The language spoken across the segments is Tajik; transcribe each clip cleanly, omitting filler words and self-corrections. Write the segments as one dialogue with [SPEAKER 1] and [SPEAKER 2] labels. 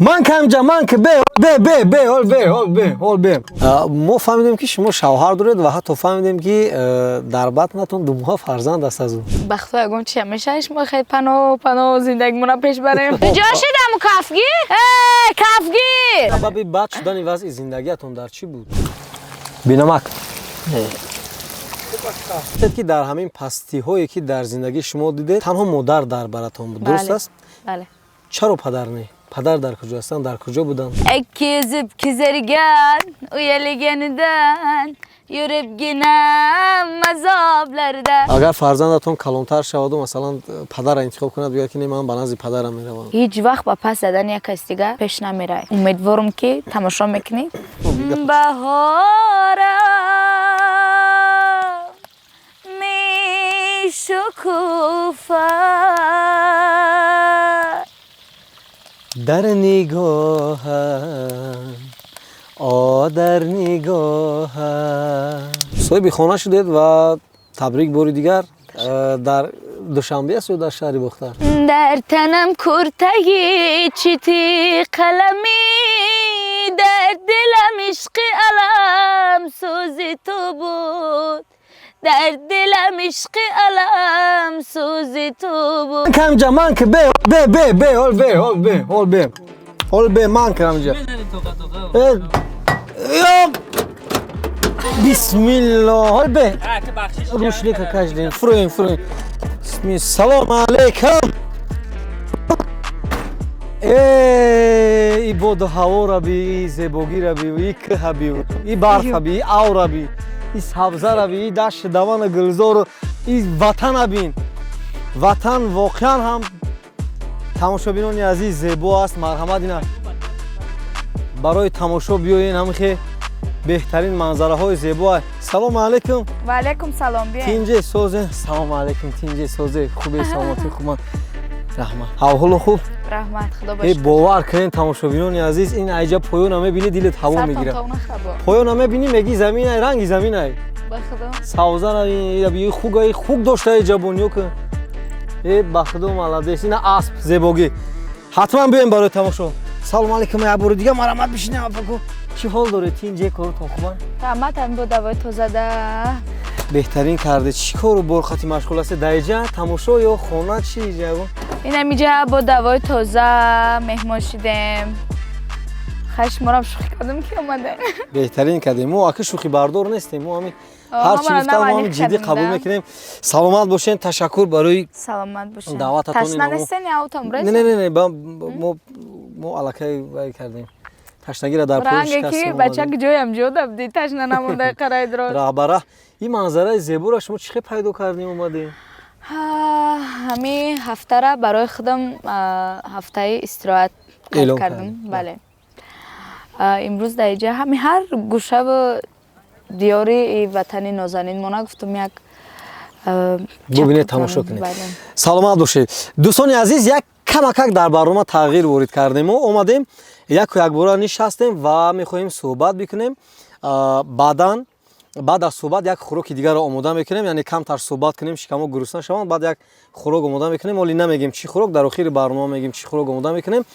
[SPEAKER 1] من کم من که به ما فهمیدیم که شما شوهر دارید و حتی فهمیدیم که در بطنتون دومها فرزند است از اون.
[SPEAKER 2] بخدا اگم چی همیشه ما خیلی پناه زندگیمون پیش بریم. جا شدم کافگی؟ کافگی.
[SPEAKER 1] سبب بد شدن وضع زندگیتون در چی بود؟ بینمک. که در همین پستی هایی که در زندگی شما دیدید تنها مادر در براتون بود، درست است؟
[SPEAKER 2] بله.
[SPEAKER 1] چرا پدر نه؟ پدر در کجا هستن؟ در کجا بودن؟
[SPEAKER 2] اکیزب کزرگان uyalganidan yürüp ginem azablardan.
[SPEAKER 1] اگر فرزندتون کلانتر شود و مثلا پدر انتخاب کند بگه که نه من به نزد پدرم میروم.
[SPEAKER 2] هیچ وقت با پس زدن یک کس دیگه پیش نمیره. امیدوارم که تماشا میکنید. بهارم میشکوفد
[SPEAKER 1] در نگاهم در نگاهم. صاحب خانه شدید و تبریک باری دیگر. در دوشنبه است یا در شهر بختر؟
[SPEAKER 2] در تنم کرتگی چیتی قلمی در دلم عشق علم سوزی تو بود در دلم عشق علم سوزی تو بود
[SPEAKER 1] کم من که هول به من کم جا بسم الله هول به روشلی که کشدین فروین سلام علیکم. ای بود هوا را بی زیبایی را بی ای که بی ای برف بی ای آور بی ای سبزه را بی ای دشت دوان گلزار ای وطن بین. وطن واقعا هم تماشابینان عزیز زیبا است. مرحمت اینا برای تماشا بیاین همین بهترین منظره های زیبا. سلام علیکم.
[SPEAKER 2] و علیکم سلام بیاین.
[SPEAKER 1] تینجه سوزه. سلام علیکم تینجه سوزه. خوبه سلامتی خوبه. رحمت. حال خوب.
[SPEAKER 2] رحمت خدا باشه.
[SPEAKER 1] باور کنین تماشابینان عزیز این عجب پایان همه بینی دلت هوا میگیره. پایان همه بینی میگی زمین ای رنگ زمین ای.
[SPEAKER 2] بخدا.
[SPEAKER 1] سوزن ای خوب داشته جوونیو که ای بخدا مالادس اینا اسب زیباگی. حتما بیاین برای تماشا. سلام علیکم ای بار دیگه مرحمت بشین افکو. چی حال داره تینجه کارتون خوبه؟
[SPEAKER 2] رحمت هم بود دوای تو زده.
[SPEAKER 1] بهترین کرده. چی کارو برخاطی مشغول است؟ دایجا تماشا یا خونه چی جواب؟
[SPEAKER 2] این اینجا با دوای تازه مهمان شدیم. خشم را شوخی کردم که اومده.
[SPEAKER 1] بهترین کردیم. ما اگه شوخی بردار نیستیم. ما همین هر چی گفتم ما جدی قبول میکنیم. سلامت باشین. تشکر برای
[SPEAKER 2] سلامت باشین.
[SPEAKER 1] دعوتتون.
[SPEAKER 2] تشنه نیستین یا تمرین؟
[SPEAKER 1] نه ما علاقه وای کردیم. تشنگی را در پوش کردیم.
[SPEAKER 2] رنگی که بچه که جویم جو دادی تشنه نمونده قرای درست.
[SPEAKER 1] رهبره این منظره زیبا را شما چه پیدا کردیم اومدیم؟
[SPEAKER 2] همین هفته را برای خودم هفته استراحت کردم. بله. امروز در اینجا همین هر گوشه و دیاری وطن نازنین مانا گفتم یک
[SPEAKER 1] ببینید تماشا کنید. سلامت باشید دوستان عزیز. یک کمک در برنامه تغییر وارد کردیم و اومدیم یک بار نشستیم و میخواهیم صحبت بکنیم. بعد از صحبت یک خوراک دیگر را آماده میکنیم، یعنی کمتر صحبت کنیم شکمو گرسنه شوند. بعد یک خوراک آماده میکنیم ولی نمیگیم چی خوراک. در آخر برنامه میگیم چی خوراک آماده میکنیم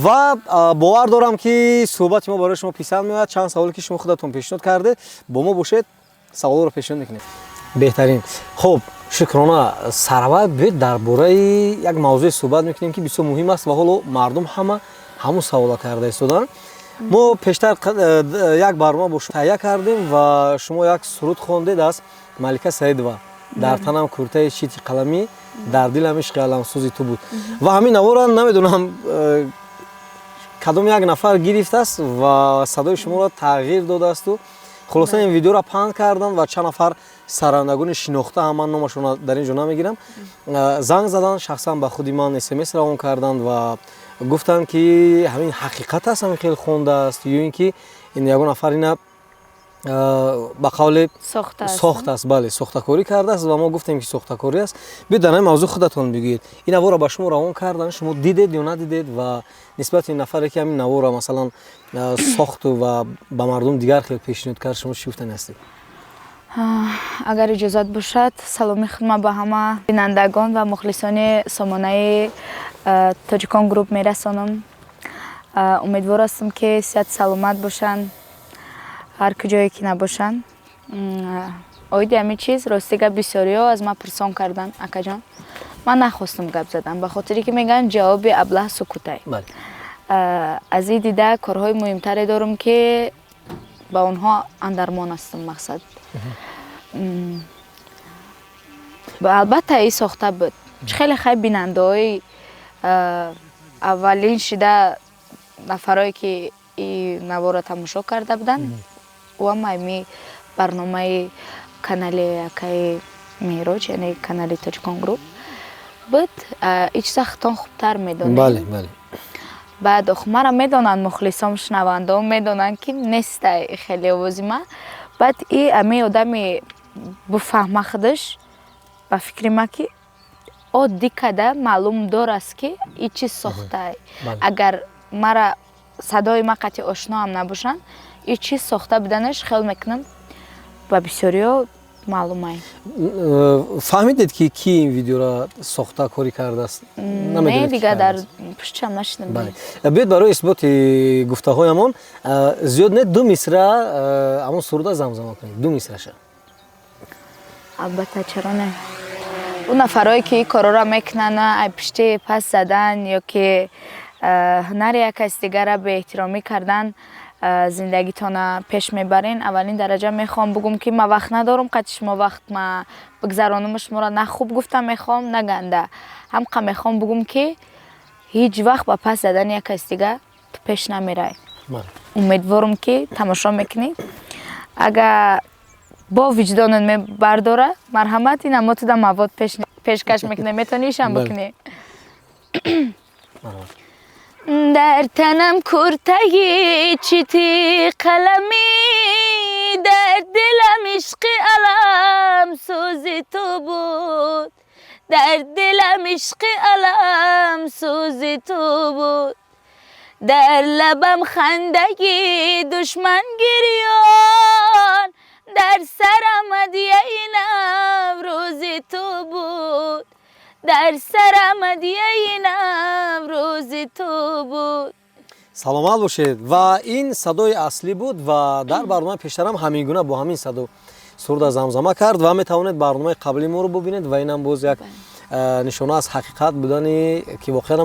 [SPEAKER 1] و باور دارم که صحبت ما برای شما پسند میاد. چند سوالی که شما خودتون پیشنهاد کرده با ما باشید سوالا رو پیشنهاد میکنیم. بهترین. خب شکرانه سرور بیاید درباره یک موضوع صحبت میکنیم که بسیار مهم است و حالا مردم همون سوالا کرده استودن. ما پیشتر یک برنامه با شما تهیه کردیم و شما یک سرود خواندید از ملکه سعیدова. در تنم کرته چیتی قلمی در دلم عشق علم سوزی تو بود. و همین نوارا نمیدونم کدام یک نفر گرفته است و صدای شما را تغییر داده است و خلاصه این ویدیو را پخش کردن و چند نفر سرندگان شناخته هم من نامشون در اینجا نمیگیرم زنگ زدن شخصا به خودی من SMS روان کردند و گفتن که همین حقیقت است، همین خیلی خونده است یا اینکه این یگان نفر اینا به قول ساخته است. بله ساخته‌کاری کرده است و ما گفتیم که ساخته‌کاری است. بیاید در این موضوع خودتون بگید این نوار را به شما روان کردن شما دیدید یا ندیدید و نسبت این نفری که همین نوار را مثلا ساخت و به مردم دیگر خیلی پیشنهاد کرد شما چی گفتن هستید؟
[SPEAKER 2] اگر اجازت باشد سلامی خدمت به همه بینندگان و مخلصان سامانه تاجیکان گروپ میرسانم. умедвор ҳастам ки сеҳат саломат бошанд ҳар куҷое ки набошанд. оиди ҳамин чиз рости гап бисёриҳо аз ман пурсон кардан акаҷон. ман нахостам гап задан ба хотире ки мегӯянд ҷавоби аблаҳ сукутай. аз ин дида корҳои муҳимтаре дорам ки ба онҳо андармон ҳастам мақсад. албатта ин сохта буд. хеле хай бинандаҳои аввалин шида нафарое ки ин наворро тамошо карда буданд ва майми барномаи канали акаи меҳроҷ яъне канали тоҷикон груп буд. ин чиза хитон хубтар медонем. баъд мара медонанд мухлисом шунавандаҳо медонанд ки нестай хеле овози ман. баъд и ҳамин одами буфаҳма худаш ба фикри ман ки оддӣ када маълум дораст ки ин чиз сохтай. агар мара садои ман қатъи ошно ҳам набошанд ин чиз сохта буданаш хел мекунам ба бисёриҳо маълумай.
[SPEAKER 1] фаҳмидед ки ки ин видеоро сохта корӣ кардааст?
[SPEAKER 2] не дигар дар пуштам нашидам.
[SPEAKER 1] биёед барои исботи гуфтаҳоямон зиёд не ду мисра ҳамон суруда замзама кунед. ду мисраша.
[SPEAKER 2] албатта чаро не. он нафарое ки ин корора мекунанд ай пушти паст задан ё ки ҳунари як каси дигара беэҳтиромӣ кардан зиндагитона пеш мебарен. аввалин дараҷа мехоҳам бигӯм ки ман вақт надорам қатъи шумо вақт ма бигзаронам шуморо на хуб гуфта мехоҳам на ганда. ҳамқа мехоҳам бигӯм ки ҳеҷ вақт ба паст задани як каси дига ту пеш намерай. умедворам ки тамошо мекунӣ. агар бо виҷдонат мебардора марҳамат ин амо туда мавод пешкаш мекунӣ метавонӣ ишам бикунӣ. در تنم کرتگی چیتی قلمی در دلم عشق علم سوزی تو بود در دلم عشق علم سوزی تو بود در لبم خندگی دشمن گریان در سرم هدیه نوروزی تو بود در سرم هدیه نوروزی تو بود.
[SPEAKER 1] саломат бошед. ва ин садои аслӣ буд ва дар барномаи пештарам ҳамин гуна бо ҳамин садо сурда замзама кард ва метавонед барномаи қаблии моро бубинед ва инам боз як нишона аз ҳақиқат будани ки воқеан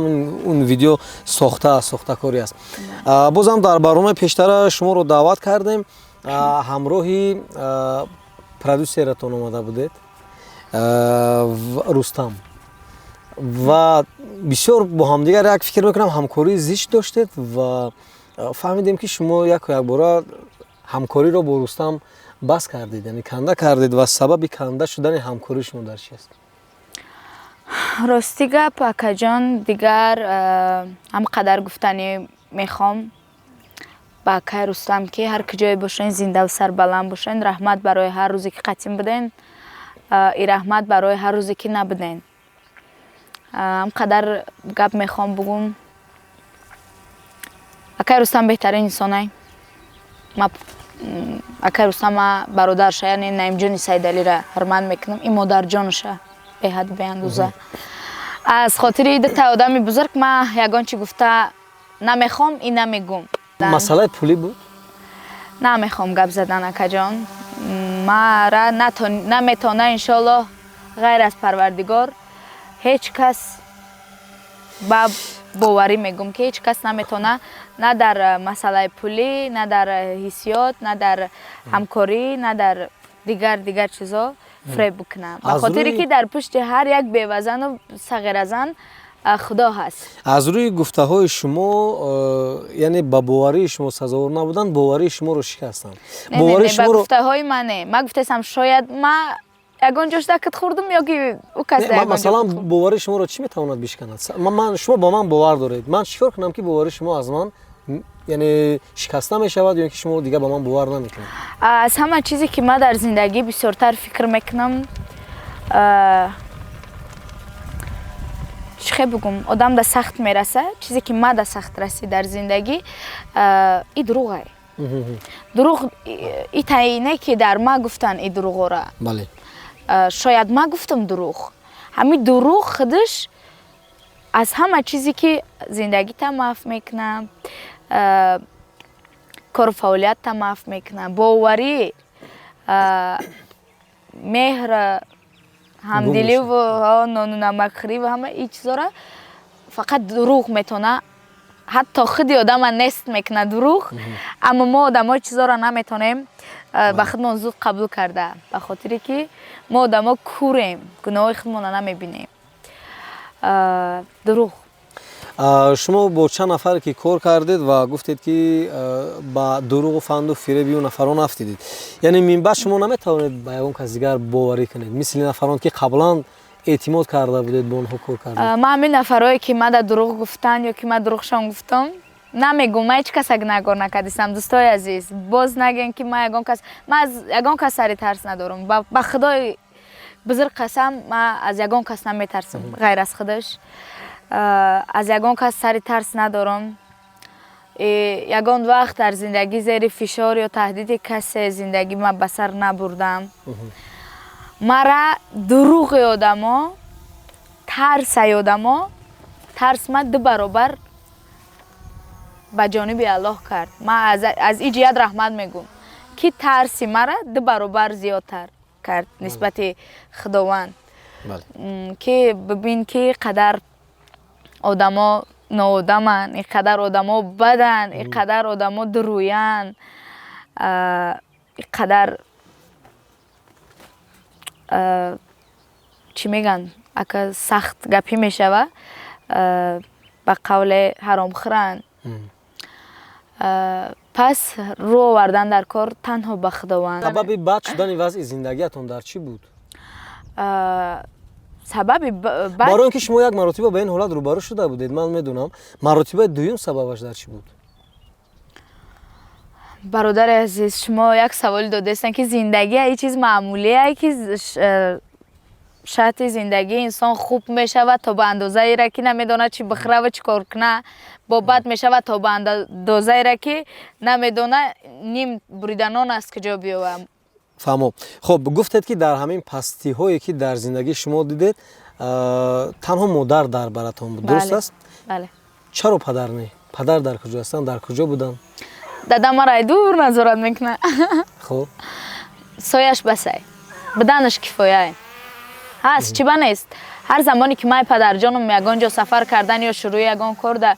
[SPEAKER 1] он видео сохтакорӣ аст. бозам дар барномаи пештара шуморо даъват кардем ҳамроҳи продюсератон омада будед рустам ва бисёр бо ҳамдигар як фикр мекунам ҳамкории зишт доштед ва фаҳмидем ки шумо якбора ҳамкориро бо рустам бас кардед, яъне канда кардед ва сабаби канда шудани ҳамкории шумо дар чи аст?
[SPEAKER 2] рости гап акаҷон дигар ҳам қадар гуфтанӣ мехоҳам ба акаи рустам ки ҳар куҷое бошен зиндаву сарбаланд бошен. раҳмат барои ҳар рӯзе ки қатъим буден и раҳмат барои ҳар рӯзе ки набуден. ҳамқадар гап мехоҳам бигӯм акаи рустам беҳтарин инсонай. акаи рустама бародарша яъне наимҷони сайдалиро ҳурмат мекунам. ин модарҷонаша беҳад беандоза. аз хотири дута одами бузург ман ягон чи гуфта намехоҳам ин намегӯм.
[SPEAKER 1] масъалаи пулӣ буд?
[SPEAKER 2] намехоҳам гап задан акаҷон. мара наметавона иншоаллоҳ ғайр аз парвардигор ҳеҷ кас ба боварӣ мегӯм ки ҳеҷ кас наметавона на дар масъалаи пулӣ на дар ҳиссиёт на дар ҳамкорӣ на дар дигар чизо фреб бикунад. ба хотире ки дар пушти ҳар як бевазану сағиразан худо ҳаст.
[SPEAKER 1] аз рӯи гуфтаҳои шумо яъне ба боварии шумо сазовор набуданд боварии шуморо шикастанд.
[SPEAKER 2] ба гуфтаҳои ман не. ман гуфтаам шояд ман ягон ҷош дакат хӯрдум ё ки ӯ кас
[SPEAKER 1] масалан боварии шуморо чӣ метавонад бишканад? шумо ба ман бовар доред. ман чӣ кор кунам ки боварии шумо аз ман яъне шикаста мешавад ё ки шумо дигар ба ман бовар намекунед?
[SPEAKER 2] аз ҳама чизе ки ман дар зиндагӣ бисёртар фикр мекунам чӣ бигӯм одам да сахт мераса чизе ки ман да сахт расид дар зиндагӣ и дурӯғай. дурӯғ итаине ки дар ман гуфтан и дурӯғора. шояд ман гуфтам дурӯғ. ҳамин дурӯғ худаш از همه چیزی که زندگی تا محو میکنه، کار فعالیت تا محو میکنه، باوری، مهر، همدلی و نان و نمکخوری و همه این چیزا را فقط دروغ میتونه، حتی خودی آدم نیست میکنه دروغ، اما ما آدم های چیزا را نمیتونیم به خودمون زود قبول کرده، به خاطری که ما آدم ها کوریم، گناه خودمون را نمیبینیم. دروغ.
[SPEAKER 1] شما با چند نفر که کار کردید و گفتید که با دروغ و فند و فریب و نفران افتیدید، یعنی من بعد شما نمیتوانید با یگان کس دیگر باوری کنید مثل نفران که قبلا اعتماد کرده بودید به اونها کار کردید؟
[SPEAKER 2] من همین نفرایی که من دروغ گفتن یا که من دروغشان گفتم نمیگم، من هیچ کس نگار نکردم. دوستای عزیز باز نگین که من از یگان کس سری ترس ندارم، با خدای بزرگ قسم من از یگان کس نمیترسم غیر از خودش. از یگان کس سری ترس ندارم. یگان وقت در زندگی زیر فشار یا تهدید کسی زندگی من به سر نبردم. مرا دروغ آدما، ترس آدما، ترس من 2 برابر به جانب الله کرد. من از این جهت رحمت میگم که ترس مرا 2 برابر زیادتر کرد نسبت خداوند. که ببین که قدر آدما ناآدمن، اینقدر آدما بدن، اینقدر آدما درویان، اینقدر چی میگن اگه سخت گپی میشوه به قول حرام خورن. پس رو آوردن در کار تنها به خداوند.
[SPEAKER 1] سبب بد شدن وضع زندگیتون در چی بود؟
[SPEAKER 2] سبب بد
[SPEAKER 1] برای اینکه شما یک مرتبه به این حالت روبرو شده بودید، من میدونم. مرتبه دوم سببش در چی بود؟
[SPEAKER 2] برادر عزیز شما یک سوال دادستن که زندگی یه چیز معمولیه که شرط زندگی انسان خوب میشود تا به اندازه ای را که نمیدونه چی بخره و چی کار کنه، با بد میشود تا به اندازه ای را که نمیدونه نیم بریدنان است که جا بیاوم.
[SPEAKER 1] فهمم. خب گفتید که در همین پستی هایی که در زندگی شما دیدید تنها مادر در براتون بود، درست است؟
[SPEAKER 2] بله.
[SPEAKER 1] چرا پدر نه؟ پدر در کجا هستن؟ در کجا بودن؟
[SPEAKER 2] دادم مرا دور نظارت میکنه.
[SPEAKER 1] خب
[SPEAKER 2] سایش بسای بدنش کفایه هست، چی نیست. هر زمانی که من پدر جانم یگان جا سفر کردن یا شروع یگان کار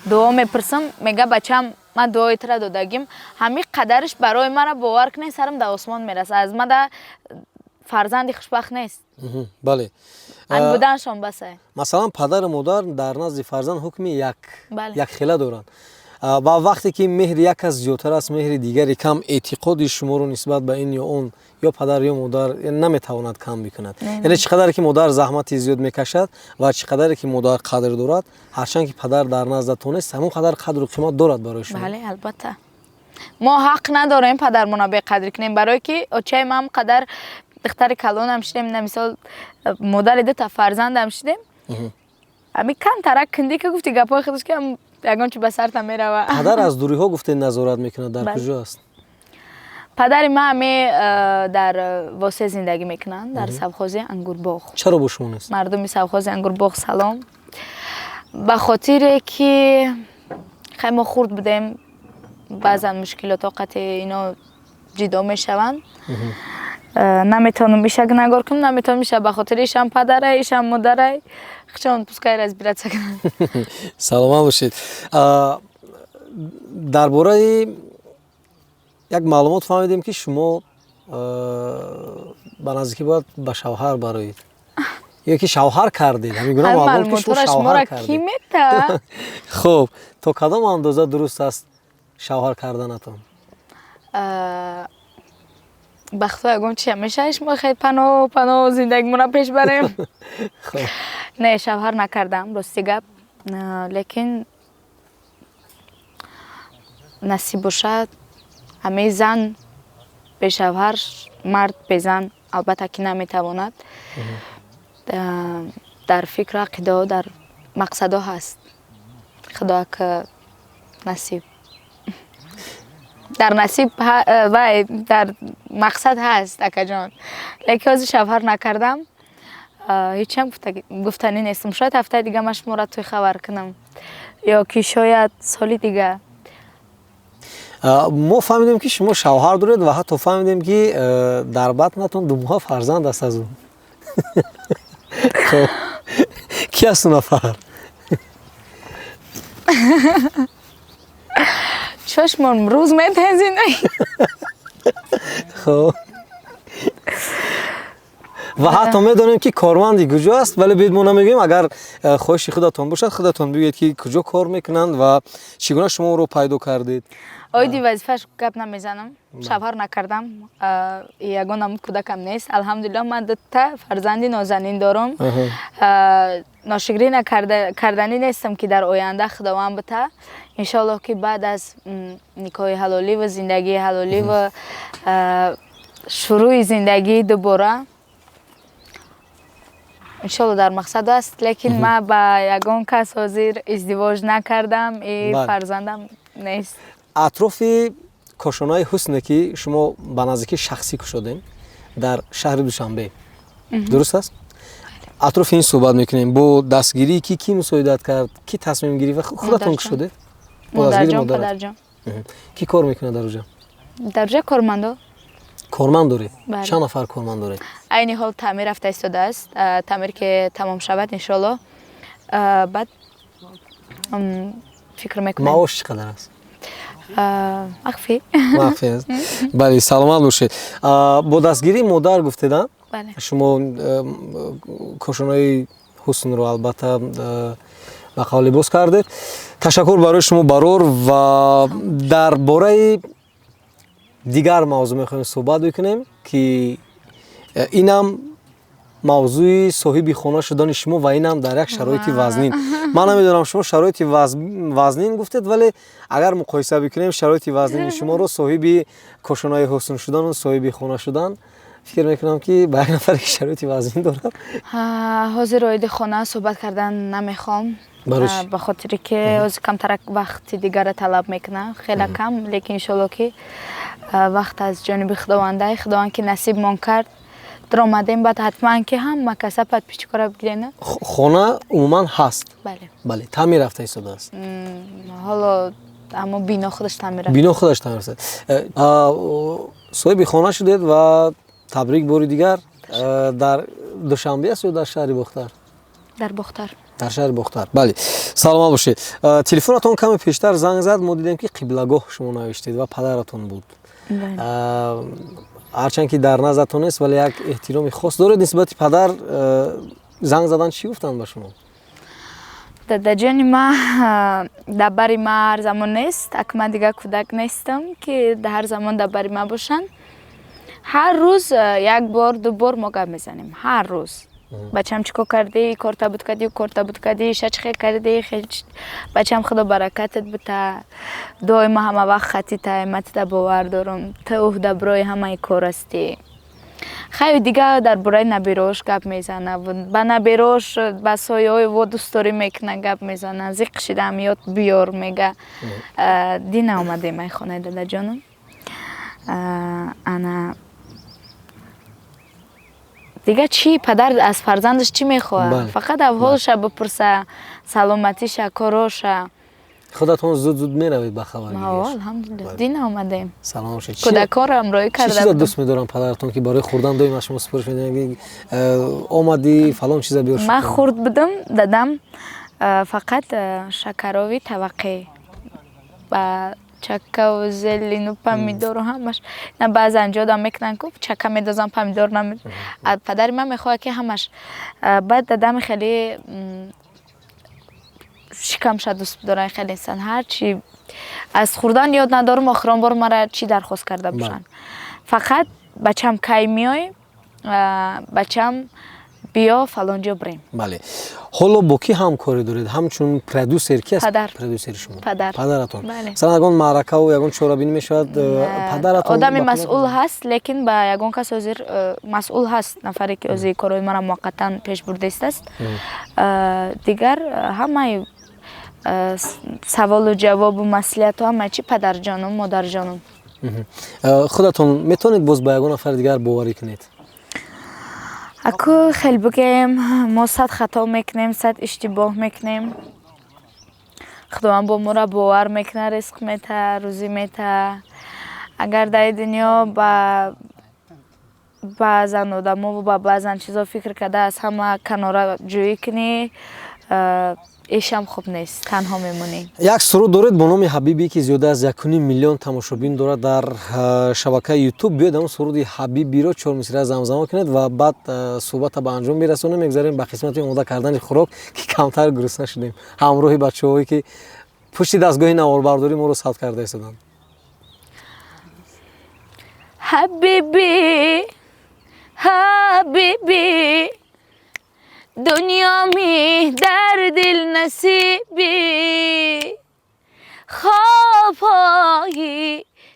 [SPEAKER 2] دعا میپرسم، میگه بچم من دعای تر دادگیم، همین قدرش برای مرا باور کنه سرم در آسمان میرسه. از من در فرزندی خوشبخت نیست.
[SPEAKER 1] بله.
[SPEAKER 2] ان بودنشان بسه.
[SPEAKER 1] مثلا پدر و مادر در نزد فرزند حکم یک خیله دارند و وقتی که مهر یک از زیادتر است مهر دیگری کم، اعتقاد شما رو نسبت به این یا اون یا پدر یا مادر نمیتواند کم بکند. یعنی چقدر که مادر زحمت زیاد میکشد و چقدر که مادر قدر دارد، هرچند که پدر در نزدتون است همون قدر قدر و قیمت دارد برای شما.
[SPEAKER 2] بله البته ما حق نداریم پدرمون رو بقدر کنیم، برای که اوچه ما هم قدر دختر کلان هم شدیم، مثال مادر 2 تا فرزند هم شدیم. امی کم ترک کندی که گفتی گپای خودش که یگان چی به سرتم میروه.
[SPEAKER 1] پدر از دوری ها گفته نظارت میکنه، در کجا است؟
[SPEAKER 2] پدر ما همی در واسه زندگی میکنن در سبخوز انگورباغ.
[SPEAKER 1] چرا با شما نیست؟
[SPEAKER 2] مردمی سبخوز انگورباغ سلام. به خاطر که خیلی ما خورد بودیم، بعضا مشکلات طاقت اینا جدا میشوند، نمیتونم میشه نگار کنم، نمیتونم میشه به خاطر ایشم پدره ایشم مادره خچان پوسکای از بیرت سکنم.
[SPEAKER 1] سلام باشید. درباره یک معلومات فهمیدیم که شما به نزدیکی باید به شوهر برایید یا که شوهر کردید. میگم معلومات که شما شوهر کردید. خب تا کدام اندازه درست است شوهر کردنتون؟
[SPEAKER 2] بخدا یگون چی همیشه ما خیلی پناه زندگیمون پیش بریم. نه شوهر نکردم راستی گپ، لیکن نصیب باشد همه زن به شوهر، مرد به زن البته که نمیتواند، در فکر عقیده در مقصد هست. خدا که نصیب در نصیب و در مقصد هست اکا جان، لیکن از شوهر نکردم. ҳечам гуфтанӣ нестам. Шояд ҳафтаи дига ман шуморо туй хабар кунам ё ки шояд соли дига.
[SPEAKER 1] мо фаҳмидем ки шумо шавҳар доред ва ҳатто фаҳмидем ки дар батнатон 2 моҳа фарзанд аст аз ӯ. ки аст ӯ нафар?
[SPEAKER 2] чошмон рӯз метазинай.
[SPEAKER 1] хоб ва ҳатто медонем ки корманди куҷо аст, вале бед мо намегӯем. Агар хоҳиши худатон бошад, худатон бигӯед ки куҷо кор мекунанд ва чӣ гуна шумо ӯро пайдо кардед.
[SPEAKER 2] Оиди вазифааш гап намезанам. Шавҳар накардам. Ягонам кӯдакам нест. Алҳамдулиллаҳ ман 2 фарзанди нозанин дорам. Ношикрӣ карданӣ нестам ки дар оянда худованд бита. Иншоаллоҳ ки баъд аз никоҳи ҳалолӣ ва зиндагии ҳалолӣ ва шурӯи зиндагии дубора иншоаллоҳ дар мақсад аст. Лекин ман ба ягон кас ҳозир издивоҷ накардам. Фарзандам нест.
[SPEAKER 1] атрофи кошонаи ҳусне ки шумо ба наздикӣ шахсӣ кушодем дар шаҳри Душанбе, дуруст аст? атрофи ин суҳбат мекунем. бо дастгирии ки мусоидат кард, ки тасмим гирифт ва худатон кушодед?
[SPEAKER 2] Модарҷон, падарҷон.
[SPEAKER 1] Ки кор мекунад дар оҷа?
[SPEAKER 2] Дар оҷа кормандо.
[SPEAKER 1] корманд доред?
[SPEAKER 2] Бале.
[SPEAKER 1] Чанд нафар корманд доред?
[SPEAKER 2] айни ҳол таъмир рафта истодааст. Таъмир ки тамом шавад иншоаллоҳ баъд фикр мекунем.
[SPEAKER 1] маош чӣ қадар аст?
[SPEAKER 2] махфӣ.
[SPEAKER 1] махфӣ аст. бале, саломат бошед. бо дастгирии модар гуфтеда?
[SPEAKER 2] Бале.
[SPEAKER 1] шумо кошонаи ҳуснро албатта ба қавле боз кардед. ташаккур барои шумо барор. ва дар бораи дигар мавзӯъ мехоҳем суҳбат бикунем ки инам мавзӯи соҳиби хона шудани шумо ва инам дар як шароити вазнин. ман намедонам шумо шароити вазнин гуфтед, вале агар муқоиса бикунем шароити вазнини шуморо соҳиби кошонаи ҳусн шудану соҳиби хона шудан, фикр мекунам ки ба як нафаре ки шароити вазнин дорад.
[SPEAKER 2] ҳозир оиди хона суҳбат кардан намехоҳам. ба хотире ки ҳозир камтарак вақти дигара талаб мекунад, хеле кам. лекин иншоаллоҳ ки вақт аз ҷониби худовандаи худованд ки насибмон кард даромадем, баъд ҳатман ки ҳама каса пад пичкора бигирена.
[SPEAKER 1] хона умуман ҳаст?
[SPEAKER 2] Бале.
[SPEAKER 1] бале, таъмир рафта истодааст?
[SPEAKER 2] ҳоло аммо бино худаш таъмир рафта.
[SPEAKER 1] бино худаш таъмир рафта. соҳиби хона шудед ва табрик бори дигар. дар Душанбе аст ё дар шаҳри Бохтар?
[SPEAKER 2] дар Бохтар.
[SPEAKER 1] дар шаҳри Бохтар. бале, саломат бошед. телефонатон каме пештар занг зад. мо дидем ки қиблагоҳ шумо навиштед ва падаратон буд. ҳарчанд ки дар назратон нест, вале як эҳтироми хос доред нисбати падар. занг задан чӣ гуфтанд ба шумо?
[SPEAKER 2] дадаҷони ман дар бари ман ҳар замон нест. Ак ман дига кӯдак нестам ки ҳар замон дар бари ман бошанд. ҳар рӯз як бор ду бор мо гап мезанем. ҳар рӯз бачам чӣ кор кардӣ, корта буд кардӣ, корта буд кардӣ, шачхе кардӣ, бачам худо баракатат бита, доимо ҳама вақт хати таъиматида бовар дорам, ту уҳдаброи ҳамаи кор ҳастӣ. хеле дига дар бораи набирош гап мезана. ба набирош ба сояҳои во дӯстдорӣ мекуна гап мезана. зиқ шида меёд биёр мега. дина омадем ай хонаи дадаҷонам. ана дига чӣ падар аз фарзандаш чӣ мехоҳад? фақат аҳволша бипурса, саломатиша, короша.
[SPEAKER 1] худатон зуд меравед ба хабар гириш?
[SPEAKER 2] алҳамдулиллаҳ, дина омадем.
[SPEAKER 1] салом бошед.
[SPEAKER 2] кӯдаконро ҳамроҳӣ карда
[SPEAKER 1] чӣ чиза дӯст медорам падаратон ки барои хӯрдан доим аз шумо супориш медиҳанд? омади фалон чиза биёр.
[SPEAKER 2] ман хурд будам, дадам фақат шакарови таваққӣ ба чакаву зелину помидору ҳамаш. на баъзан ҷодам мекунанд ку чака медозам, помидор намед. падари ман мехоҳад ки ҳамаш. баъд дадами хеле шикамша дӯст дорад. хеле инсон ҳарчи аз хӯрдан ёд надорам, охирон бор мара чӣ дархост карда бошанд. фақат бачам кай меой, бачам биё фалонҷо бирем.
[SPEAKER 1] бале, ҳоло бо ки ҳамкорӣ доред? ҳамчун продюсер ки аст?
[SPEAKER 2] Падар.
[SPEAKER 1] продюсери шумо?
[SPEAKER 2] Падар.
[SPEAKER 1] падаратон?
[SPEAKER 2] Бале.
[SPEAKER 1] масалан ягон маъракаву ягон чорабинӣ мешавад, падаратон
[SPEAKER 2] одами масъул ҳаст, лекин ба ягон кас ҳозир масъул ҳаст, нафаре ки ҳозир корои мара муваққатан пеш бурда истааст. дигар ҳамаи саволу ҷавобу маслиҳату ҳамаи чӣ падарҷону модарҷону.
[SPEAKER 1] худатон метавонед боз ба ягон нафари дигар боварӣ кунед?
[SPEAKER 2] اکو خیلی بگیم ما صد خطا میکنیم، صد اشتباه میکنیم. خداوند با ما را باور میکنه، رزق میته، روزی میته. اگر در دنیا با بعضن آدما و با بعضن چیزا فکر کرده از همه کناره جویی کنی، ایش هم خوب نیست، تنها میمونی.
[SPEAKER 1] یک سرود دارد با نام حبیبی که زیاده از 1.5 میلیون تماشابین دارد در شبکه یوتیوب. بیاید اون سرود حبیبی رو 4 مصرع زمزمه کنید و بعد صحبت به انجام میرسونیم. میگذاریم به قسمت آماده کردن خوراک که کمتر گرسنه شدیم. همراه بچه‌هایی که پشت دستگاه نواربرداری ما رو ثبت کرده ایستادن.
[SPEAKER 2] حبیبی حبیبی دنیا می در دل نصیبی، خوابای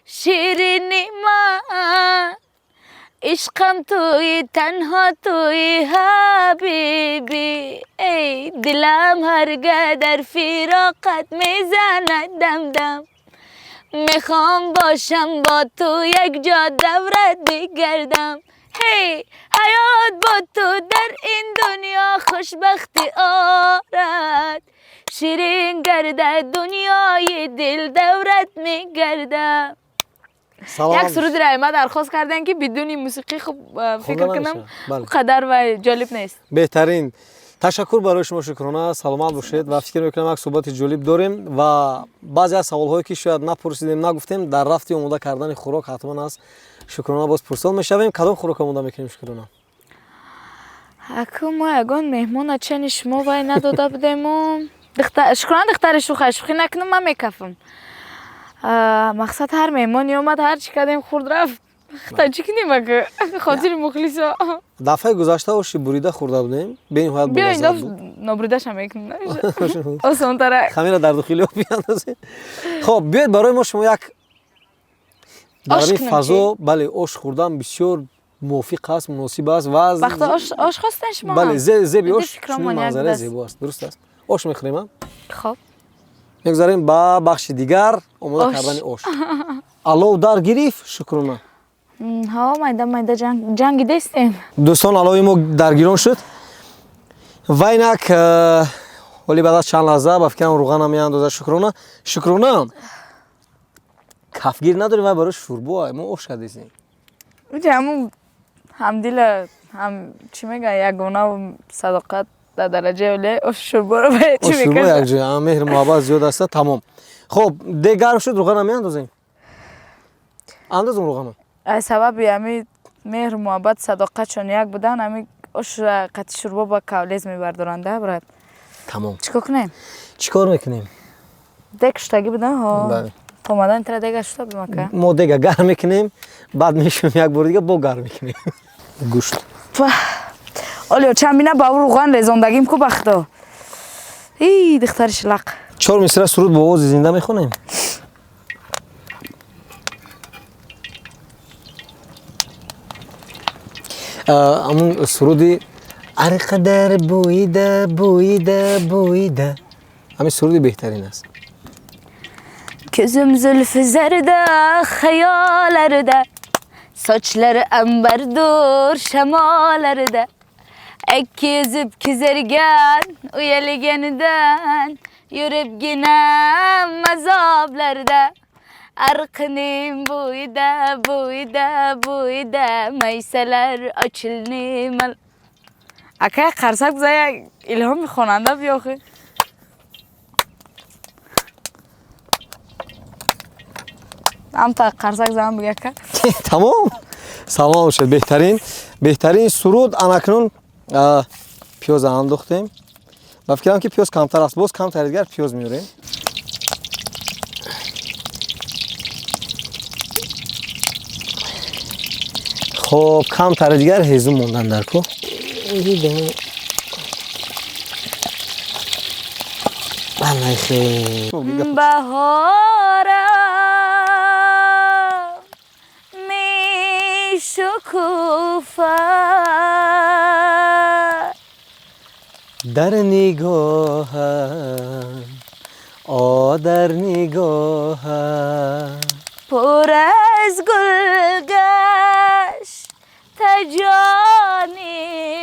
[SPEAKER 2] شیرین من، عشقم توی، تنها توی حبیبی. ای دلم هرگاه در فراقت میزند دم دم، میخوام باشم با تو یک جا دورت بگردم. هی حیات با تو در این دنیا خوشبختی آرد، شیرین گرده دنیای دل دورت میگرده. یک سرود را ما درخواست کردن که بدون موسیقی خوب فکر کنم قدر و جالب نیست.
[SPEAKER 1] بهترین تشکر برای شما، شکرانه. سلامت باشید و فکر میکنم یک صحبت جالب داریم و بعضی از سوال‌هایی که شاید نپرسیدیم نگفتیم در رفتی آماده کردن خوراک حتما است. شکرانه باز پرسان میشویم. کدام خوراک آماده میکنیم شکرانه؟
[SPEAKER 2] اکو ما یگان مهمون چنین شما وای نداده بودیم و شکرانه دختر شوخی نکنم، من میکفم. مقصد هر مهمانی اومد هر چی کردیم خورد رفت. چی کنیم اگه خاطر مخلصا.
[SPEAKER 1] دفعه گذشته اوشی بریده خورده بودیم. به این حالت
[SPEAKER 2] بیا این دفعه نبریدهش هم میکنیم. آسان تره.
[SPEAKER 1] خمیر در داخلی بیاندازیم. خب بیاید برای ما شما یک در این فضا بله آش خوردن بسیار موافق است، مناسب است و از
[SPEAKER 2] وقت آش خواستن شما.
[SPEAKER 1] بله زیبی آش شما منظره زیبا است. درست است. آش میخوریم.
[SPEAKER 2] خب
[SPEAKER 1] میگذاریم با بخش دیگر آماده کردن آش. علو در گرفت شکرانه.
[SPEAKER 2] ها مایده جنگی دستیم.
[SPEAKER 1] دوستان علوی ما درگیران شد. وینک ولی بعد از چند لحظه با فکرم روغن هم میاندازه. شکرانه کفگیر نداریم و براش شوربا ما آش کردیم.
[SPEAKER 2] همون همدیل هم چی میگه یگانه و صداقت در درجه ولی آش شوربا رو باید چی میکنه؟
[SPEAKER 1] شوربا یک جای مهر محبت زیاد است. تمام. خب دیگر شد روغن هم میاندازیم. اندازم روغن. از
[SPEAKER 2] سبب یمی مهر محبت صداقت چون یک بودن همی آش قطع شوربا با کاولیز میبردارنده برات.
[SPEAKER 1] تمام.
[SPEAKER 2] چیکار کنیم؟
[SPEAKER 1] چیکار میکنیم؟
[SPEAKER 2] دیگ شتگی بودن ها.
[SPEAKER 1] بله.
[SPEAKER 2] اومدن تر دیگه شتا بمکه.
[SPEAKER 1] ما دیگه گرم میکنیم بعد میشیم یک بار دیگه با گرم میکنیم. گوشت.
[SPEAKER 2] آلیا چند بینه با روغن ریزاندگیم کو بخدا. ای دختر شلق.
[SPEAKER 1] 4 مصرع سرود با آواز زنده میخونیم. همون سرودی هر قدر بویده همین سرودی بهترین است.
[SPEAKER 2] Gözüm zülfü zerde, hayallerde, saçları emberdur, şemalerde. Ek yüzüp kizergen, uyeligeniden, yürüp ginem azablarda. Arkanım buyda, meyseler açılnim. Akaya karsak zaya ilham bir khonanda bir yoxi. هم تا قرصک زمان بگه که
[SPEAKER 1] تمام سلام شد. بهترین سرود اناکنون پیاز انداختیم. با فکرم که پیاز کمتر است. باز کمتر دیگر پیاز میوریم. خب کمتر دیگر هیزم موندن در کو. بله خیلی
[SPEAKER 2] بهارم شکوفه
[SPEAKER 1] در نگاهم در نگاهم
[SPEAKER 2] پر از گل گشت تا جانی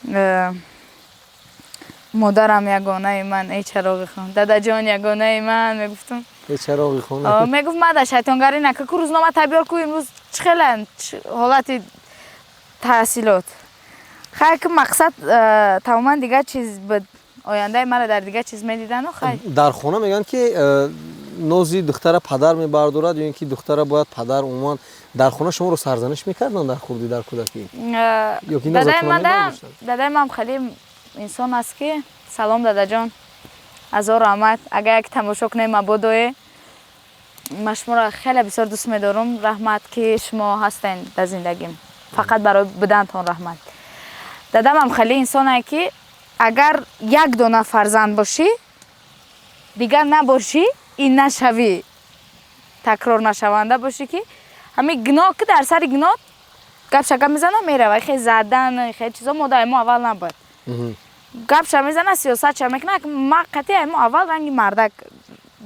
[SPEAKER 2] مادرم یگانه من ای چراغ خون دادا جان یگانه من میگفتم
[SPEAKER 1] ای چراغ خون
[SPEAKER 2] میگفت مادر شیطانگری نکن که روزنامه تبیار کو امروز چخلن حالت تحصیلات خیر که مقصد تماما دیگه چیز به آینده مرا در دیگه چیز میدیدن و خیر
[SPEAKER 1] در خونه میگن که نوزی دختر پدر میبردارد یا اینکه دختر باید پدر عموما در خونه شما رو سرزنش میکردن در خردی در کودکی
[SPEAKER 2] دادای من خیلی انسان است که سلام دادا جان از رحمت اگر یک تماشا کنیم مبادوه من شما را خیلی بسیار دوست میدارم رحمت که شما هستین در زندگیم فقط برای بدنتون رحمت دادم هم خیلی انسانه که اگر یک دونه فرزند باشی دیگر نباشی این نشوی تکرار نشونده باشی که همین گناه که در سر گناه گپ شگپ میزنه میره و خیلی زدن خیلی چیزا مادر ما اول نباید گپ شگپ میزنه سیاست چه میکنه که ما قطعی ما اول رنگی مردک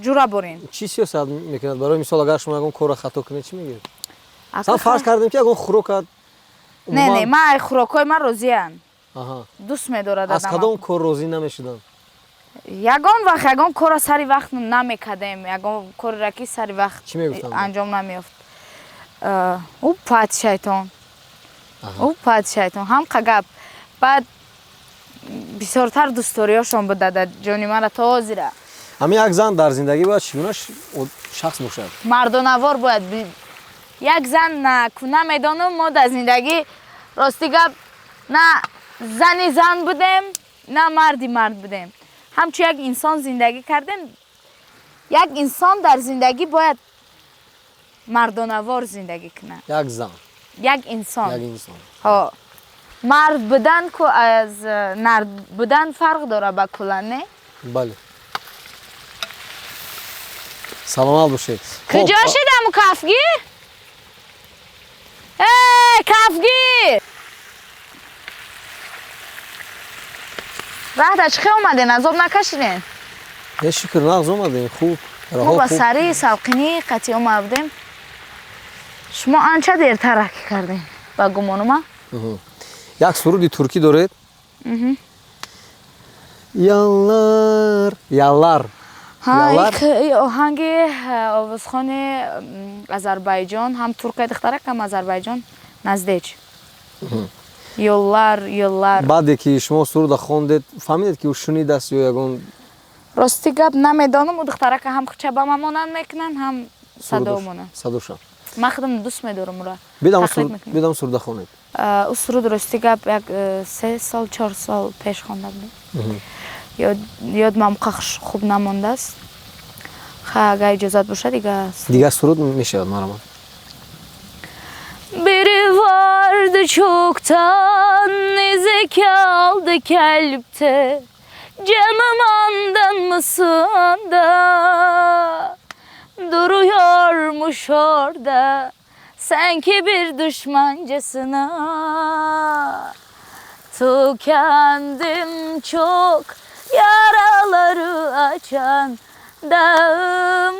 [SPEAKER 2] جورا برین
[SPEAKER 1] چی سیاست میکند برای مثال اگر شما اگه کار خطا کنید چی میگید مثلا فرض کردیم که اگه خوراک
[SPEAKER 2] نه من خوراکای من روزی ان دوست می‌دارم
[SPEAKER 1] از کدام کار روزی نمیشدن
[SPEAKER 2] یگان وقت یگان کار سری وقت نمیکردیم یگان کار رکی سری وقت انجام نمیافت او پاد شیطان هم قگب بعد بسیارتر دوستاریاشون بود دادا جانی من تا زیرا
[SPEAKER 1] همین یک زن در زندگی باید چگونه شخص باشد
[SPEAKER 2] مردانوار باید یک زن نمیدانم ما در زندگی راستی گپ نه زن بودیم نه مرد بودیم همچو یک انسان زندگی کردیم یک انسان در زندگی باید مردانوار زندگی کنه یک انسان ها مرد بودن که از نرد بودن فرق داره با کلان نه
[SPEAKER 1] بله سلامت باشید
[SPEAKER 2] کجا شدم کافگی کافگی راه چخه اومدین عذاب نکشیدین
[SPEAKER 1] یه شکر نغز اومدین خوب
[SPEAKER 2] ما با سری سلقینی قطعی اومدیم شما آنچه دیر ترکی کردین با گمانم
[SPEAKER 1] یک سرودی ترکی دارید یالlar
[SPEAKER 2] آهنگ آوازخوان آذربایجان هم ترکیه دختره هم آذربایجان نزدیک یالlar
[SPEAKER 1] بعد که شما سرود خواندید فهمیدید که او شنید است یا یگان
[SPEAKER 2] راستی گپ نمیدانم او دختره که هم چه با ما مانند میکنن هم صدا مونه
[SPEAKER 1] صداشان
[SPEAKER 2] من خودم دوست میدارم را
[SPEAKER 1] بیدم سرود خوانید
[SPEAKER 2] او سرود راستی گپ یک 3 سال 4 سال پیش خوانده بودم یاد من خوب نمانده است اگر اجازت باشه دیگه
[SPEAKER 1] سرود میشه مرحبا
[SPEAKER 2] Biri vardı çoktan izi kaldı kalpte canım andan mısın da duruyormuş orada sanki bir düşmancasına tükendim çok yaraları açan dağılmıyor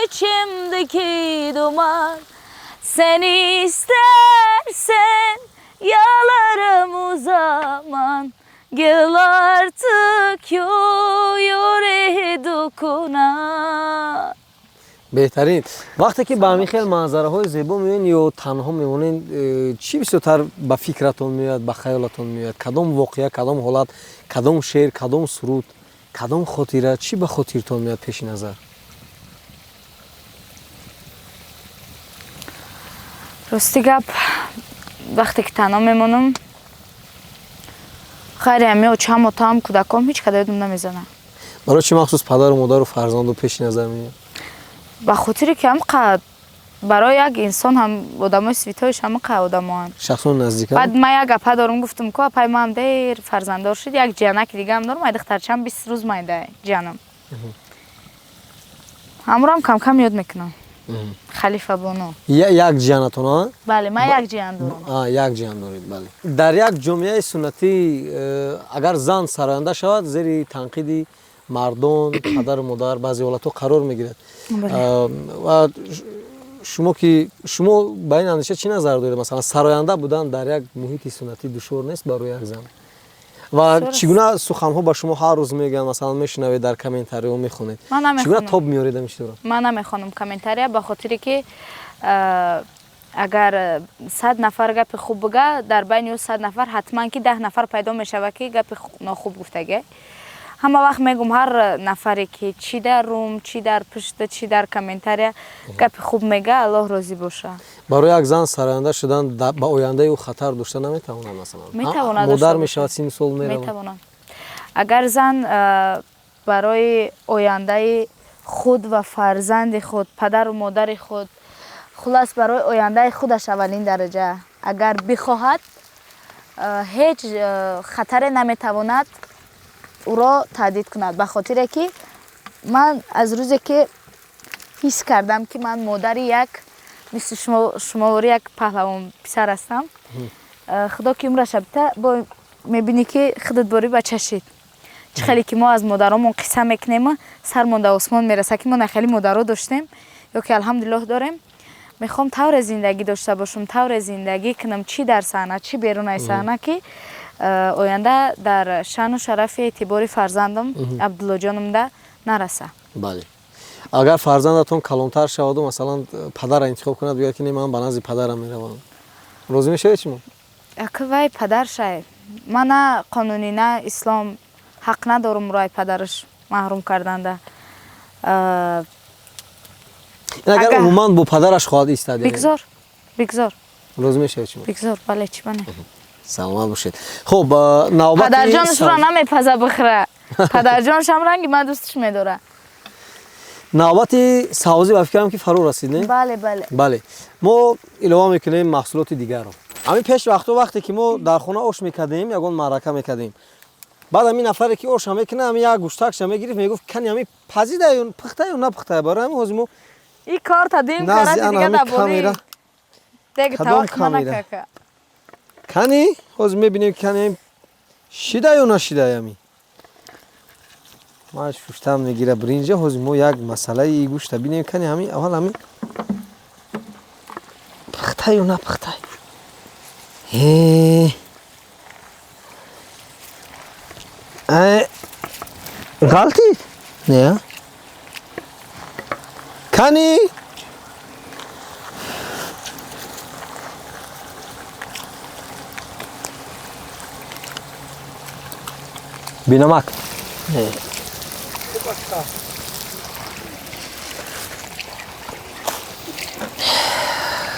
[SPEAKER 2] içimdeki duman sen istersen yalarım o zaman gel artık yüreğe dokunan
[SPEAKER 1] بهترین وقتی که به همین خیلی منظره های زیبا میبینید یا تنها میمونید چی بسیارتر به فکرتون میاد به خیالتون میاد کدام واقعه کدام حالت کدام شعر کدام سرود کدام خاطره چی به خاطرتون میاد پیش نظر
[SPEAKER 2] راستی گپ وقتی که تنها میمونم خیلی همه و چم و تام کودکام هیچ کده یادم نمیزنه
[SPEAKER 1] برای چی مخصوص پدر و مادر و فرزند رو پیش نظر میاد
[SPEAKER 2] به خاطری که هم قد برای یک انسان هم آدمای سویتایش هم قد آدمان
[SPEAKER 1] شخصا نزدیکه
[SPEAKER 2] بعد من یک گپ دارم گفتم که پای ما هم دیر فرزنددار شد یک جنک دیگه هم دارم دخترچم 20 روز مایده جانم همرام کم کم یاد میکنم خلیفه بانو
[SPEAKER 1] یک جانتون ها
[SPEAKER 2] بله من یک جان دارم
[SPEAKER 1] یک جان دارید بله در یک جامعه سنتی اگر زن سراینده شود زیر تنقید مردم پدر و مادر بعضی حالتو قرار میگیرد و шумо ба ин андеша чӣ назар доред? Масалан, сароянда будан дар як муҳити суннатӣ душвор нест барои як зан? Ва чӣ гуна суханҳо ба шумо ҳар рӯз мегӯянд, масалан мешунавед дар комментариҳо мехонед? Чӣ гуна тоб меоред ҳамин чизро?
[SPEAKER 2] ман намехонам комментария, ба хотире ки агар 100 нафар гапи хуб бигӯяд, дар байни 100 нафар ҳатман ки 10 нафар пайдо мешавад ки гапи нохуб гуфтагӣ. ҳама вақт мегӯм ҳар нафаре ки чӣ дар рум, чӣ дар пушта, чӣ дар комментария гапи хуб мегӯяд, Аллоҳ розӣ боша.
[SPEAKER 1] барои як зан сароянда шудан ба ояндаи ӯ хатар дошта наметавонад? Масалан
[SPEAKER 2] метавонад,
[SPEAKER 1] модар мешавад, син сол меравад.
[SPEAKER 2] метавонад. агар зан барои ояндаи худ ва фарзанди худ, падару модари худ, хулас барои ояндаи худаш аввалин дараҷа агар бихоҳад, ҳеҷ хатаре наметавонад ӯро таҳдид кунад. Ба хотире ки ман аз рӯзе ки ҳис кардам ки ман модари як мисли шумовори як паҳлавон писар ҳастам, худо ки умраша бита бо мебинӣ ки худат борӣ ба чашид. чӣ хеле ки мо аз модаромон қисса мекунем, сар монда осмон мераса ки мо нахели модаро доштем ё ки алҳамдулиллоҳ дорем. мехоҳам тавре зиндагӣ дошта бошам, тавре зиндагӣ кунам, чӣ дар саҳна, чӣ берунаи саҳна, ки оянда дар шаъну шарафи эътибори фарзандам Абдуллоҷонамда нараса.
[SPEAKER 1] бале. агар фарзандатон калонтар шаваду масалан падара интихоб кунад, бигӯяд ки не ман ба назди падарам меравам, розӣ мешавед шумо?
[SPEAKER 2] ака вай падар шай, ман на қонунӣ, на ислом ҳақ надорум ӯро аз падараш маҳрум карданда.
[SPEAKER 1] агар умуман бо падараш хоҳад истад,
[SPEAKER 2] бигзор
[SPEAKER 1] розӣ мешавед шумо?
[SPEAKER 2] бигзор, бале, чӣ бане.
[SPEAKER 1] саломат бошед. хуб, навбати
[SPEAKER 2] падарҷонашро намепаза бихӯра. падарҷонашам ранги ман дӯсташ медора.
[SPEAKER 1] навбати савзӣ ба фикрам ки фаро расид, не?
[SPEAKER 2] бале бале.
[SPEAKER 1] бале. мо илова мекунем маҳсулоти дигарро. ҳамин пеш вақте ки мо дар хона ош мекардем, ягон маърака мекардем, баъд ҳамин нафаре ки оша мекунад, ҳамин як гӯштакша мегирифт, мегуфт кани ҳамин пазида ё пухта ё напухта, барои ҳамин ҳозир мо
[SPEAKER 2] ин кор тадим карати дига дабони деги тавақ манакака
[SPEAKER 1] кани ҳозир мебинем кани шида ё нашида ҳамин маш пуштам мегира бринҷа. ҳозир мо як масъалаи гӯшта бинем кани ҳамин аввал ҳамин пухта ё напухта. ғалти не кани бинамак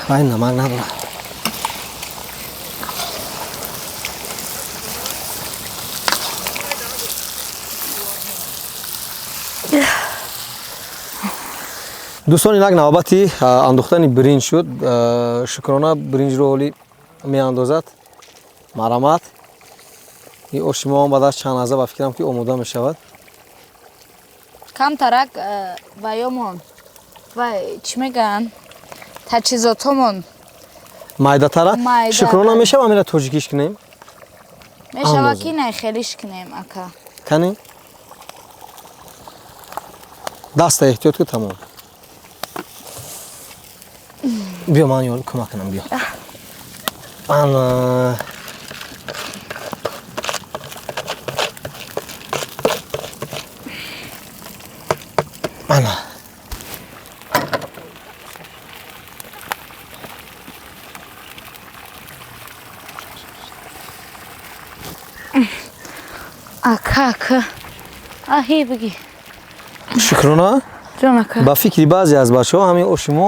[SPEAKER 1] вай намак надорад. дӯстон, инак навбати андохтани бринҷ шуд. Шукрона бринҷро оли меандозад. марамат ин оши мо баъд аз чанд лаҳза ба фикрам ки омода мешавад.
[SPEAKER 2] камтарак ва ёмон ва чӣ мегӯянд таҷҳизотҳомон
[SPEAKER 1] майдатара.
[SPEAKER 2] Майда,
[SPEAKER 1] шукрона
[SPEAKER 2] бале.
[SPEAKER 1] мешава амира тоҷикиш кунем?
[SPEAKER 2] мешава
[SPEAKER 1] андоза.
[SPEAKER 2] ки най хелиш кунем ака.
[SPEAKER 1] кани даста эҳтиёт ку тамом. биё ман ёр кӯмак кунам, биё. ана ана
[SPEAKER 2] ака аҳи бигӣ
[SPEAKER 1] шукрона.
[SPEAKER 2] ҷон ака.
[SPEAKER 1] ба фикри баъзе аз бачаҳо ҳамин оши мо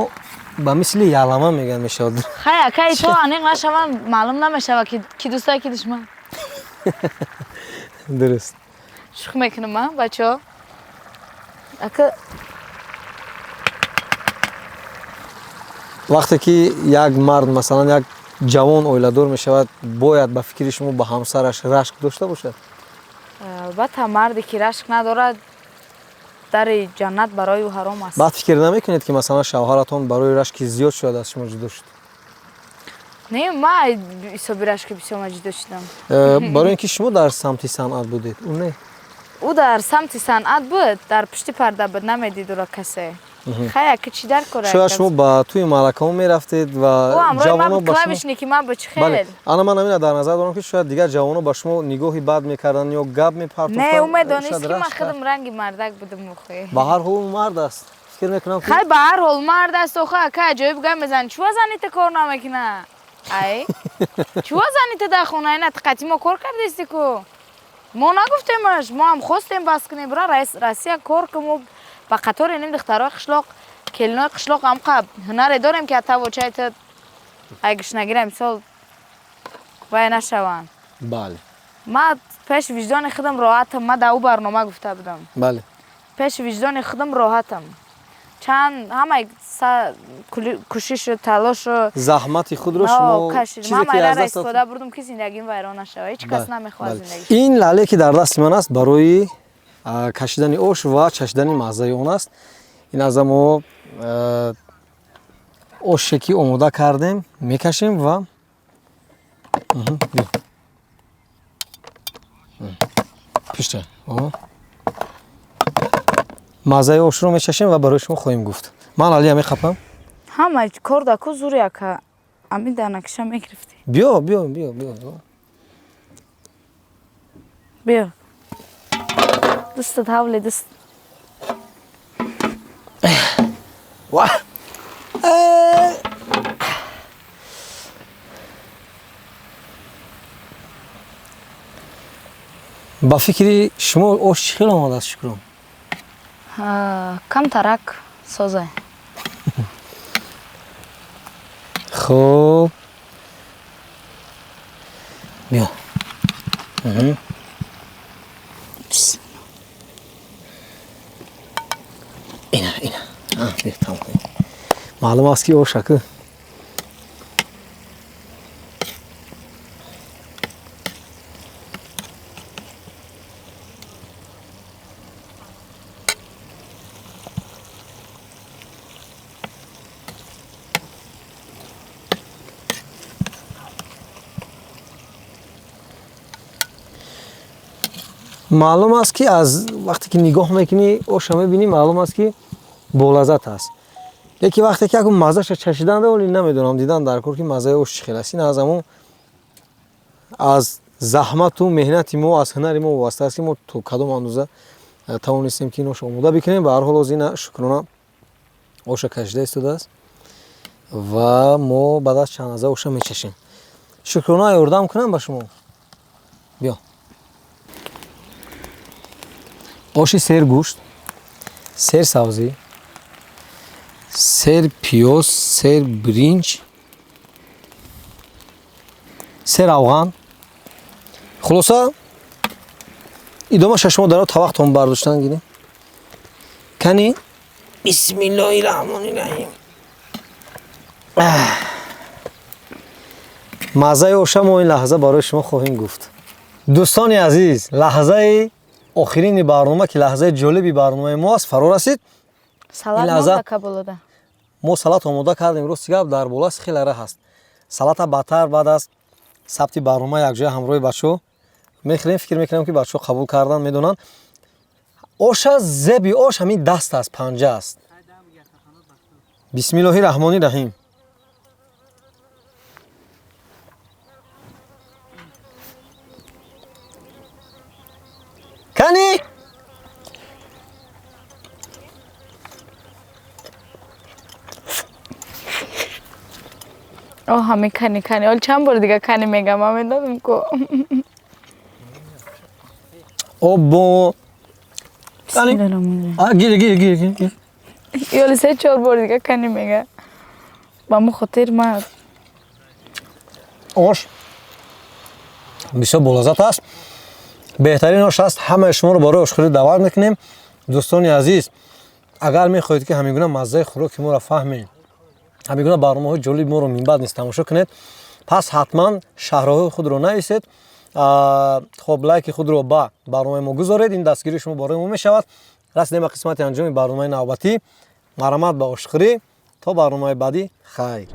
[SPEAKER 1] ба мисли ялама мегӯянд мешавад.
[SPEAKER 2] хай ака то аниқ нашаванд маълум намешавад ки дӯстае ки душман.
[SPEAKER 1] дуруст.
[SPEAKER 2] шух мекунам ман бачаҳо. ака
[SPEAKER 1] вақте ки як мард масалан як ҷавон оиладор мешавад, бояд ба фикри шумо ба ҳамсараш рашк дошта бошад?
[SPEAKER 2] албатта марде ки рашк надорад дари ҷаннат барои ӯ ҳаром аст.
[SPEAKER 1] баъд фикр намекунед ки масалан шавҳаратон барои рашки зиёд шояд аз шумо ҷудо шуд?
[SPEAKER 2] не ман ҳисоби рашки бисёр ҷудо шудам.
[SPEAKER 1] барои ин ки шумо дар самти санъат будед, ӯ не.
[SPEAKER 2] ӯ او در سمت صنعت بود در پشت پرده بود نمیدید او را کسی خیلی که چی در کاره
[SPEAKER 1] شاید شما با توی معرکه ها میرفتید و
[SPEAKER 2] جوانو با کلابش نیکی من بچ خیل
[SPEAKER 1] بله انا من همین در نظر دارم که شاید دیگر جوانو با شما نگاهی بد میکردن یا گپ میپرتوندن
[SPEAKER 2] نه اومد دانست که من خودم رنگی مردک بودم مخی
[SPEAKER 1] به هر حال مرد است فکر میکنم که
[SPEAKER 2] خیلی به هر حال مرد است و خیلی که عجایب گم بزن چوا زنیت کار نمیکنه ای چوا زنیت در خونه اینا تقاطی ما کار کردیستی کو ما نگفتیمش ما هم خواستیم بس کنیم برای رئیس کار که ما با قطار اینیم دخترای قشلاق کلینای قشلاق هم قبل هنری داریم که تا وچای تو اگرش نگیرم مثال وای نشوان
[SPEAKER 1] بله
[SPEAKER 2] ما پیش وجدان خودم راحتم ما در او برنامه گفته بودم
[SPEAKER 1] بله
[SPEAKER 2] پیش وجدان خودم راحتم چند همه کوشش و تلاش و
[SPEAKER 1] زحمت خود رو شما چیزی که از دست
[SPEAKER 2] داد بردم که زندگیم ویران نشه هیچ کس نمیخواد زندگی
[SPEAKER 1] این لاله که در دست من است برای کشیدن آش و چشیدن مزه اون است این از ما آشی که آماده کردیم میکشیم و پیشتر مزه آش رو میچشیم و برای شما خواهیم گفت من علی همی خپم
[SPEAKER 2] همه کار دکو زوریه که امی دانکشم میگرفتی
[SPEAKER 1] بیا
[SPEAKER 2] بیا دستت حولی دست
[SPEAKER 1] واه با فکری شما آش خیلی آماده است شکرم
[SPEAKER 2] کم ترک سازه
[SPEAKER 1] خب بیا اینا بیا تمام معلوم است که آش که معلوم است که از وقتی که نگاه میکنی آش میبینی معلوم است که بولذت است لیکن وقتی که مزهش چشیدن ولی نمیدونم دیدن در کور که مزه آش خیلی است این از همون از زحمت و مهنت ما از هنر ما واسطه است که ما تو کدام اندازه توانستیم که اینو آماده بکنیم به هر حال از این شکرانه آش کشیده استوده است و ما بعد از چند لحظه آش میچشیم شکرانه یاردم کنم به شما بیا آش سیر گوشت سیر سبزی سیر پیاز سیر برنج سیر افغان خلاصه ادامه شما داره تا وقت هم برداشتن گیریم کنی بسم الله الرحمن الرحیم مزه آش ما این لحظه برای شما خواهیم گفت دوستان عزیز لحظه آخرین برنامه که لحظه جالبی برنامه ما است فرا رسید
[SPEAKER 2] سلات کبولده
[SPEAKER 1] ما سلات آماده کردیم روز گپ در بالاست خیلی راه است سلات بهتر بعد از ثبت برنامه یک جای همراه بچه‌ها میخریم فکر میکنم که بچه‌ها قبول کردن میدونن آش زبی آش همین دست است پنجه است بسم الله الرحمن الرحیم کنی
[SPEAKER 2] همه کنی حال چند بار دیگه کنی میگم همه دادم کو
[SPEAKER 1] اوبو کنی گیر
[SPEAKER 2] یالی 3-4 بار دیگه کنی میگه با مو خاطر ما
[SPEAKER 1] آش بسیار بولذت است بهترین آش است همه شما رو برای آشخوری دعوت میکنیم دوستان عزیز اگر میخواهید که همین گونه مزه خوراک ما را فهمید همین گونه برنامه‌های جالب ما رو من بعد نیست تماشا کنید پس حتما شهرهای خود رو نویسید خب لایک خود رو با برنامه ما گذارید این دستگیری شما برای ما میشود رسیدیم به قسمت انجام برنامه نوبتی مرحمت به آشخوری تا برنامه بعدی خیر